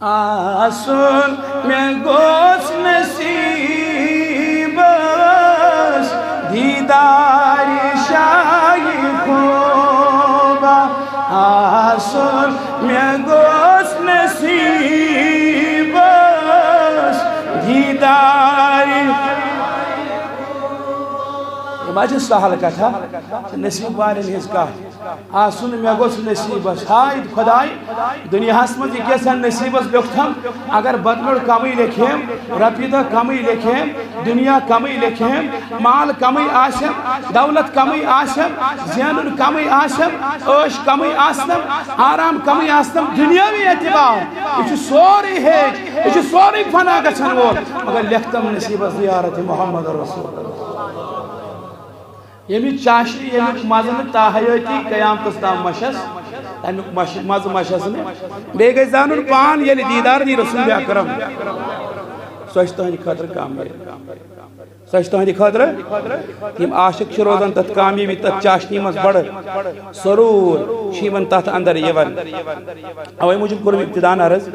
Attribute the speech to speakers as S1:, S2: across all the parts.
S1: आसन में गोस नसीबस दीदार शाही खोबा आसन में गोस नसीबस दीदार माजे सहल कथा नसीब वाले हिज कथ आसन मे गोस नसीबस हाय खुदाई दुनिया मज कैसा नसीबस लिखम अगर बदमड़ कम लिखेम रपीदा कम लिखेम दुनिया कम लिखेम माल कम आसम दौलत कम आसम जैन कम आसम ऐश कम आसम आराम कम आसम दुनियावी एतबार यह सोरे हेज यह सोरे फना गछन वो मगर लिखतम नसीबस जियारत मोहम्मद रसूल यमी चाशनी यमुक मजन ताहयती कयाम तस्ताम मशस तमुक मज मशस ने बे गई जान पान ये दीदार दी रसूल अकरम सच तुहद खतर कामयाब सच तुहद खतर यम आशिक रोजान तथ कामयाबी तथ चाशनी मज बड़ सरूर तथ अंदर यवन अवे मूजूब कोर इब्तिदान अर्ज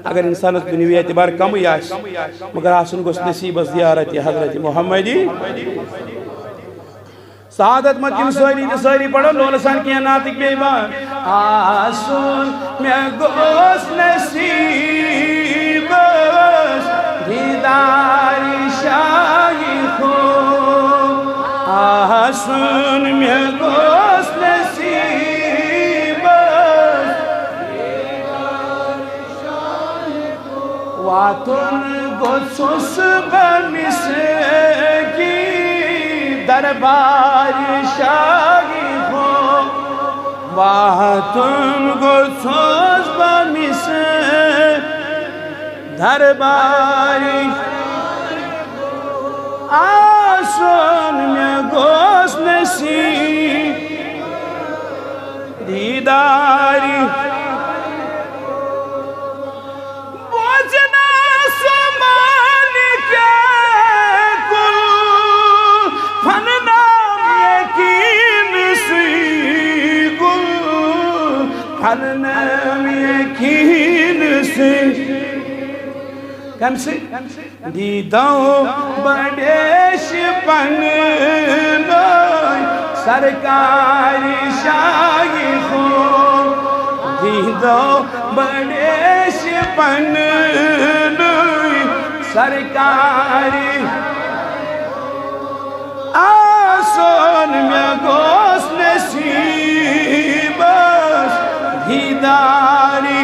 S1: अगर इंसान दुनिया एतबार कम मगर आसन गोस नसीबस जियारत हजरत मोहम्मदी सादत मत किम सारी पढ़ो लोलसान किया नातिक बेईमान आसन में गोस नसीबस दीदार शाही खो आसन में गोस नसीबस दीदार शाही खो वातुन गोसुस बमिसे की दरबार शाही हो वाह तुम गो सोच बमिस दरबार आसन में गोस नसीब दीदारी कम से दीदो बड़ेश पन सरकारी शाही हो दीदो बड़ेश पन सरकारी आसन में गोस नसीबस दीदारी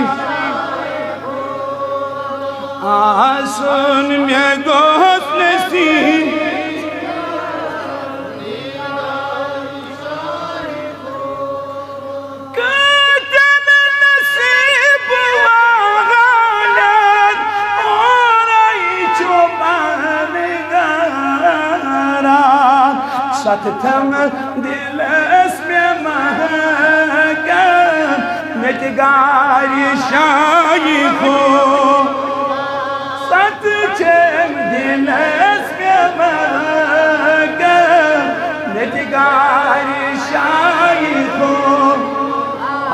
S1: आसन में गोस नसीब कदम नसीब वागलत और चुपान गारा सतथम दिलस में महका मिटगारी शाही को दिलस के महका मिटगारी शाही को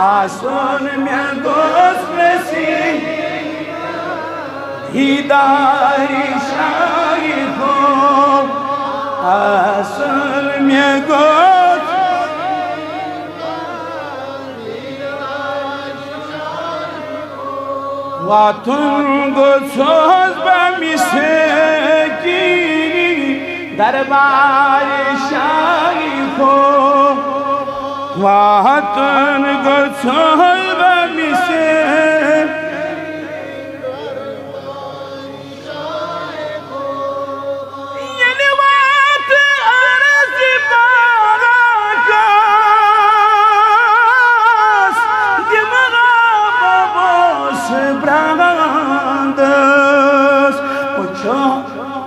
S1: आसन में गोस नसीब दीदारी शाही को आसन में गोस वातुन गोसोस बमिसे की दरबार शाही को वातुन गोसोस बमिसे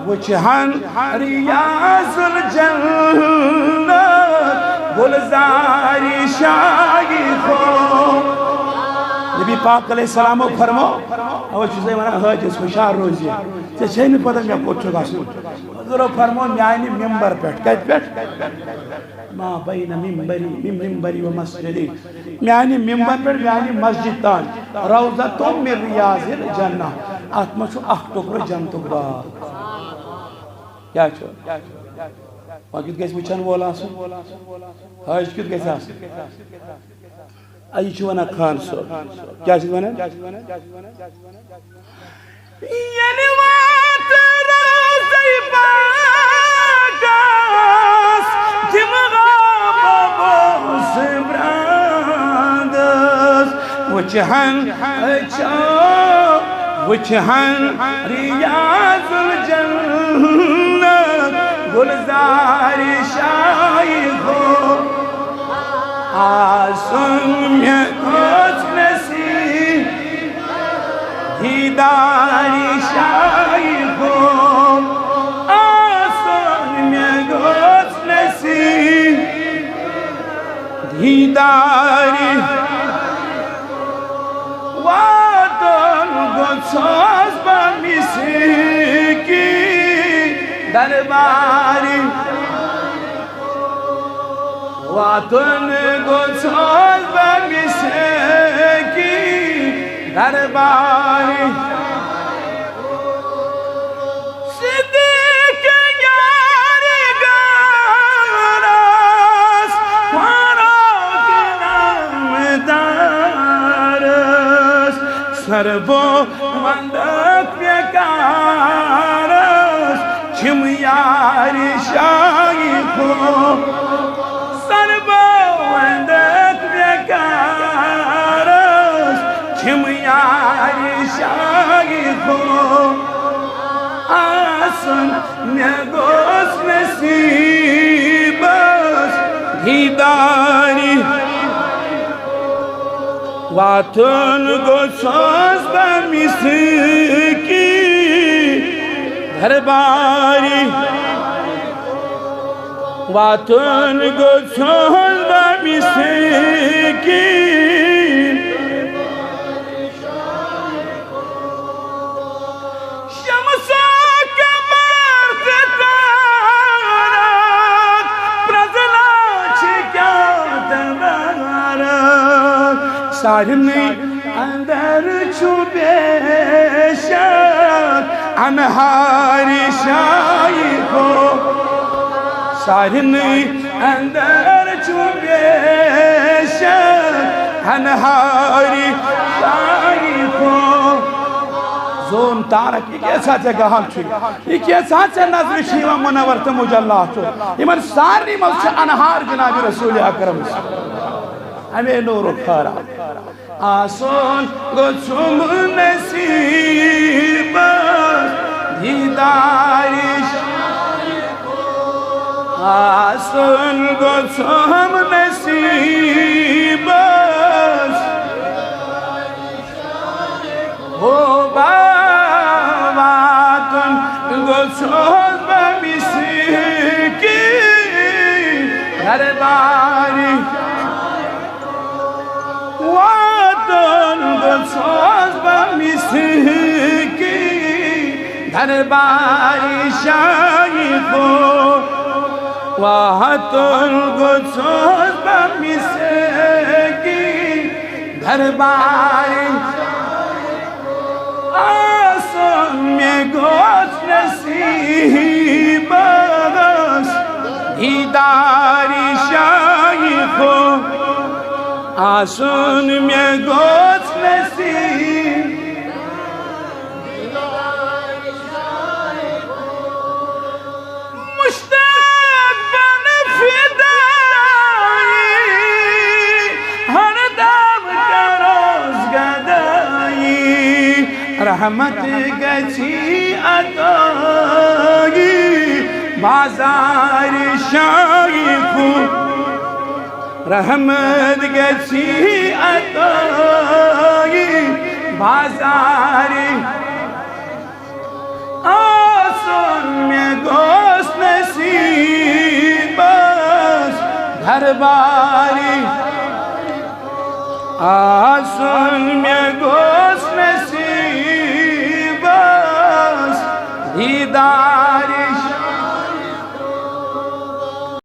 S1: वचहन रियाजुल जन्नत गुलजारी शाही को नबी पाक अलैहिस्सलाम फरमो अव वना हज खुशार रोज पता मे कोट बुजुर्ग फरमो म्यानि मिंबर पे कत पे मां बैन मिंबरी व मस्जिदी म्यानि मिंबर पे म्यानि मस्जिद तान रौज़तुम मिन रियाज़िल जन्नह अत मो अख टुकरो जन्नतुक बाग क्या छो कित गस वचन वोल आसन हज कित गस आसन आई छु वना खान सो क्या छु वना यानी वात रोज़ै पागस दिमगा बाबोस ब्रांदस वचहन रियाज़ुल जन्नत गुलज़ारी शाइखो आसन में कुछ नसीब दीदारी शाइखो आसन में कुछ नसीब दीदारी वातन गोसास बमिसकी दरबारी वातन गोसास बमिसकी दरबारी सिद्दीक़ यारी गारस फारूक नामदारस सरबो मंदक बेकारस छिम यारी शाइखो सरबो मंदक बेकारस छिम यारी शाइखो आसन में गोस नसीबस दीदारी वातन गोसास बमिसकी दरबारी वातन गोसास बमिसकी सारनी अंदर छुपे शक अनहारी शाइखो सारनी अंदर छुपे शक अनहारी शाइखो जोन तारक ये साथ गहम छु ये साथ नजर शिवा मुनव्वर त मुजल्ला छु इमन सारी मस अनहार जनाब रसूल अकरम हमें नूर खारा आसन गोचुम नसीब दीदारी आसन गोचुम नसीब हो बावातन गोचुम बमिसकी दरबारी वातन गोसास बमिसकी दरबारी शाइखो वातन गोसास बमिसकी दरबारी आसन में गोस नसीबस दीदारी शाइखो आसन में गोस नसीब मुश्ताक बन फिदाई हर दम करोस गदाई रहमत गची अताई बाजार शाइखो रहमत गची अताई बाजारी आसन में गोस नसीबस दरबारी आसन में गोस नसीबस दीदारी